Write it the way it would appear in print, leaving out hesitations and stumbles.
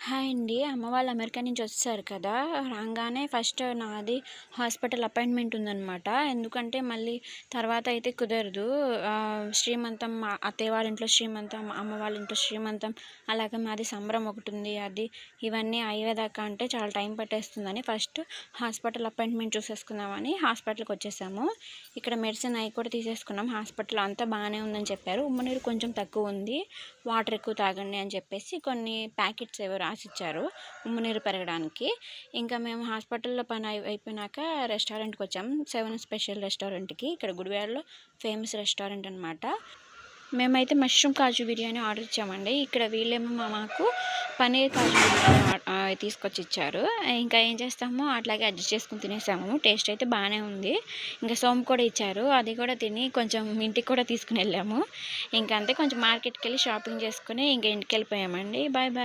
Hi అండి. అమ్మ వాళ్ళు అమెరికా నుంచి వచ్చేసారు కదా! రాంగానే ఫస్ట్ నాది హాస్పిటల్ అపాయింట్‌మెంట్ ఉందనమాట. ఎందుకంటే మళ్ళీ తర్వాత అయితే కుదరదు. శ్రీమంతం మా అత్తయ్య వాళ్ళ ఇంట్లో శ్రీమంతం, అమ్మ వాళ్ళ ఇంట్లో శ్రీమంతం, అలాగే మాది సంబరం ఒకటుంది. ఇవన్నీ అయ్యేదాకా అంటే చాలా టైం పట్టేస్తుందని ఫస్ట్ హాస్పిటల్ అపాయింట్‌మెంట్ చూసేసుకుందామని హాస్పిటల్‌కొచ్చేసాము. ఇక్కడ మెడిసిన్ అయి కూడా తీసేసుకున్నాం. హాస్పిటల్‌లో అంతా బానే ఉందని చెప్పారు. ఉమ్మనీరు కొంచెం తక్కువుంది. వాటర్ ఎక్కువ తాగండి అని చెప్పేసి కొన్ని ప్యాకెట్స్ ఏవో రాసిచ్చారు ఉమ్మునీరు పెరగడానికి. ఇంకా మేము హాస్పిటల్‌లో పని అయిపోయినాక రెస్టారెంట్‌కొచ్చాం. 7 స్పెషల్ రెస్టారెంట్‌కి. ఇక్కడ గుడివాడలో ఫేమస్ రెస్టారెంట్ అనమాట. మేమైతే మష్రూమ్ కాజు బిర్యానీ ఆర్డర్ ఇచ్చామండి. ఇక్కడ వీళ్ళేమో మాకు పన్నీర్ కాజు బిర్యానీ తీసుకొచ్చి ఇచ్చారు. ఇంకా ఏం చేస్తాము అట్లాగే అడ్జస్ట్ చేసుకొని తినేసాము. టేస్ట్ అయితే బాగానే ఉంది. ఇంకా సోంపు కూడా ఇచ్చారు. అది కూడా తిని కొంచెం ఇంటికి కూడా తీసుకుని వెళ్ళాము. ఇంకా అంతే కొంచెం మార్కెట్‌కి వెళ్ళి షాపింగ్ చేసుకొని ఇంకా ఇంటికి వెళ్ళిపోయామండి. Bye bye.